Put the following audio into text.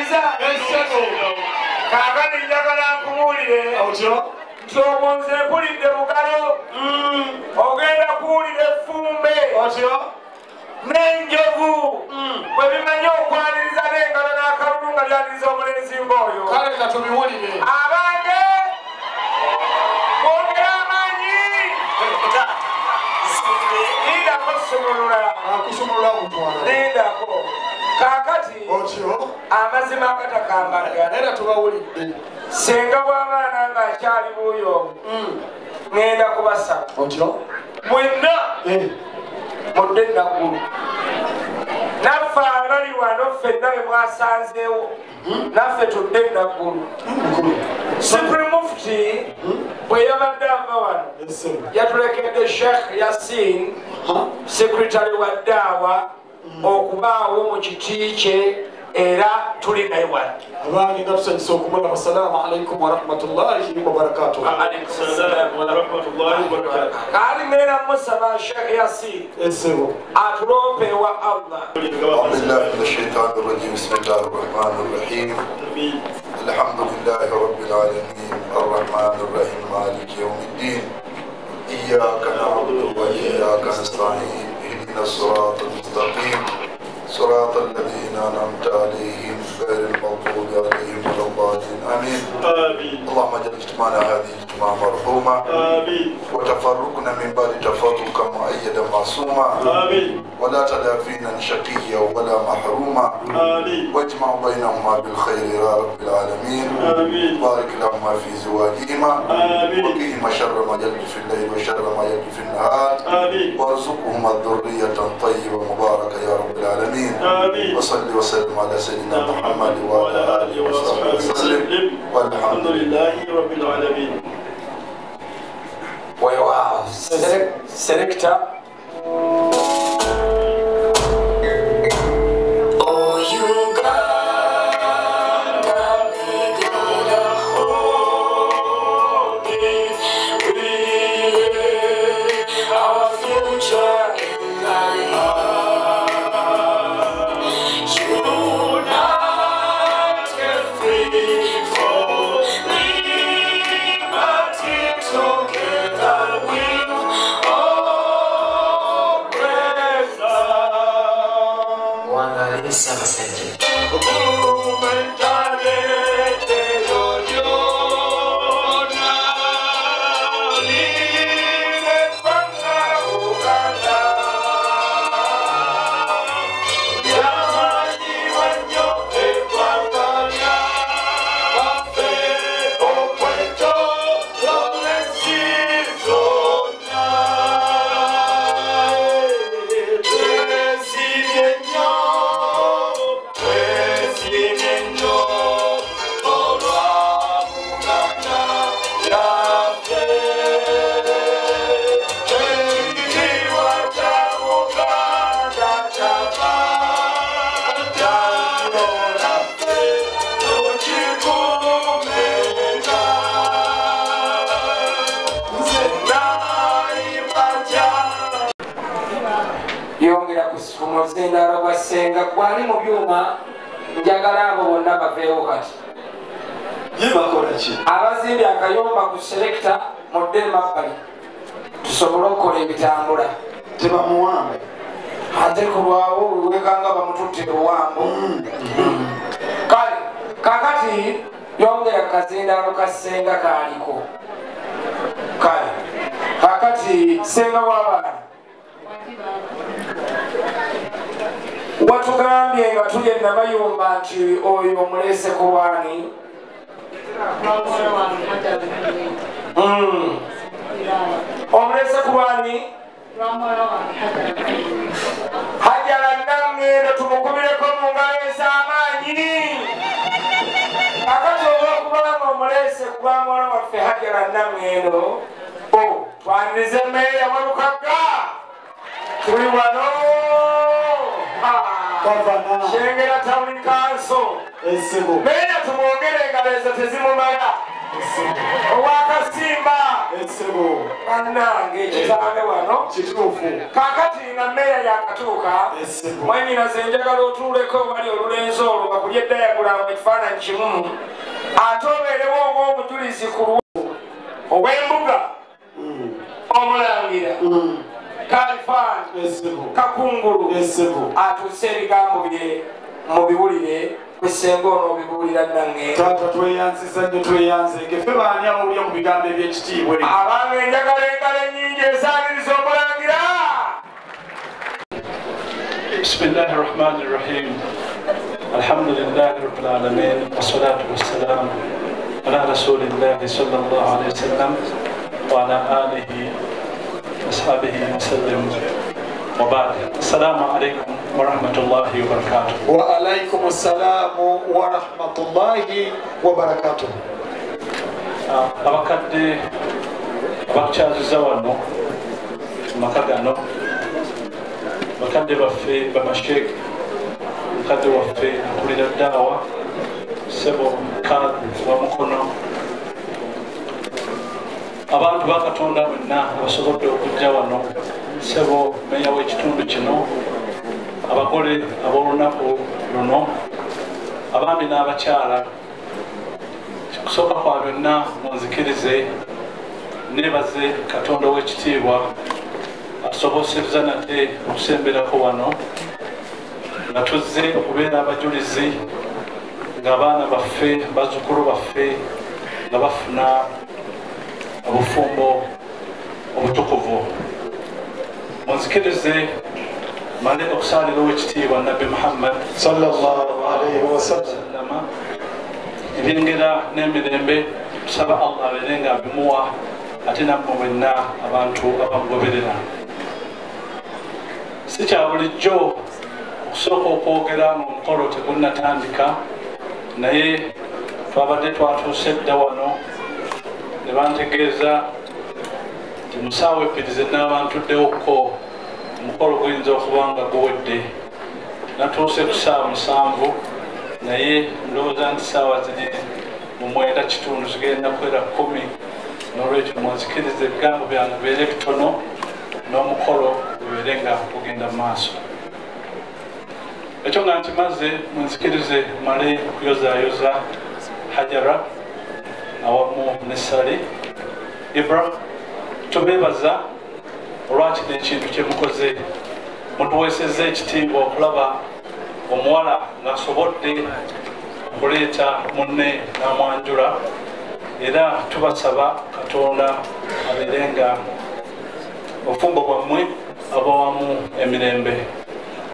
owuliriza kaakati njagala nkubuulire nti obunze mpulidde mugalo ogenda kuwulira effumbe n'enjovu bwe bimanyi okwaniriza n'engalo n'akalulu nga lyaniriza omulenzi ng'oyo abange bongera amaanyi lindako lindako kaakati amazima agatakambagana senga bw'abaana ng'akyali buuyo ŋŋenda kubasaba mwenna mudde naggulu naffe abali wano ffenna be mwasanzeewo naffe tudde naggulu Supreme Mufti bwe yabadde ava wano yatulekedde Sheikh Yasin sekretary wa daawa okubaawo mu kiti kye era tuli naye wano abange nga tusanyusa okumulaba assalamu alaikum warahmatullahi wabarakatuh. kaali ngenda musaba Sheikh Yasin atulompe wa Allah. billahi minash shaitani rrajim bismillahir rahmanir rahim alhamdulillahi rabbil alamin arrahmanir rahim maliki yawmiddin iyyaka na'budu wa iyyaka nasta'in ihdinas siratal mustaqim صراط الذين أنعمت عليهم غير المغضوب عليهم ولا الضالين آمين. اللهم اجعل اجتماعنا هذه اجتماعا مرحوما وتفرقنا من بعد تفرقا مؤيدا معصوما ولا تدع فينا شقيا ولا محروما واجمع بينهما بالخير يا رب العالمين. بارك لهما في زواجهما وقهم شر ما يلج في الليل وشر ما يلج في النهار وارزقهما ذرية طيبة مباركة يا رب العالمين. وصلي وسلم على سيدنا محمد وعلى آله وصحبه وسلم والحمد لله رب العالمين. Wow, selector. Zendara wasenga kwali mu byuma njagala abo bonna baveewo kati abazimbi akayumba ku selector model mappali tusobole okukola ebitambula tebamuwambe ate kulwawo wekanga bamututte owambo kale kakati yongera kazindalo kasenga kaliko kale kakati senga w'abaana watugambye nga tuli nabayumba nti oyo omulese kulwani omulese kulwani hajala nangendo tumukubireko mu ngalo ez'amaanyi akati olwokubanga omulese kuba mwana waffe hajala nangendo twanirize meeya walukaga tuli wano Shengera Town Council. Meya tumwongere engalo ezo tezimumala. Owakasimba Esebo. Bannange ekisambe wano. Kituufu. Kaakati nga mmeeya yakatuuka. Esebo. Mwenyinaze njagala otuuleko wali olulenzi olwo nga kulya dayagulamu ekifaananyi kimu. Ate obeerewo ng'omujulizi ku lwo ow'embuga. Omulangira. Kalifani. Kakungulu. Atuuse ebigambo bye mu biwulire. Kusenga ono bibuulira nange. Taata tweyanziza nnyo tweyanzenge. Ffe baani abawulira mu bigambo eby'ekitiibwa. Abange enjagala engalo ennyingi esaaniriza omulangira. Bismillahi rahmani rahim. Alhamdulillahi rabbil alamin. Wassalatu wassalamu ala rasulillahi sallallahu alayhi wa sallam wa ala alihi wa ashabihi wa sallam. وبعد السلام عليكم ورحمة الله وبركاته. وعليكم السلام ورحمة الله وبركاته. abakadde abakyaziza wano makagano bakadde baffe bamasheke mukadde waffe akulira daawa sebo kadhi wa mukono abantu bakatonda bonna abasobodde okujja wano sebo meya w'ekitundu kino abagole ab'olunaku luno abaami n'abakyala kusooka kwa byonna munzikirize neebaze katonda w'ekitiibwa atusobosezza nate okusemberako wano nga tuzze okubeera abajulizi ng'abaana baffe bazzukulu baffe nga bafuna obufumbo obutukuvu. Munzikirize male okusaalira ow'ekitiibwa Nabbi Muhammad sallallahu alayhi wa sallam ebyengera n'emirembe tusaba Allah abeere nga abimuwa ate nammwe mwenna abantu abamugoberera. Si kya bulijjo okusooka okwogera ng'omukolo tegunnatandika naye twabadde twatuuse dda wano ne bantegeeza nti musaawa ebbiri zenna bantuddewo omukolo guyinza okuba nga guwedde. Natuuse ku ssaawa 7 naye ndowooza nti ssaawa ziri mu 9 zigenda kwera 10 n'olwekyo munzikirize ebigambo byange bibeere bitono n'omukolo gubeere nga gugenda mu maaso. Ekyo nga nkimaze munzikirize male okuyozaayoza Hajara awamu ne Sali Ibra tubeebaza olwakino ekintu kye mukoze mutuweesezza ekitiibwa okulaba omuwala ng'asobodde okuleeta munne n'amwanjula era tubasaba Katonda abeere nga obufumbo bwammwe abawamu emirembe.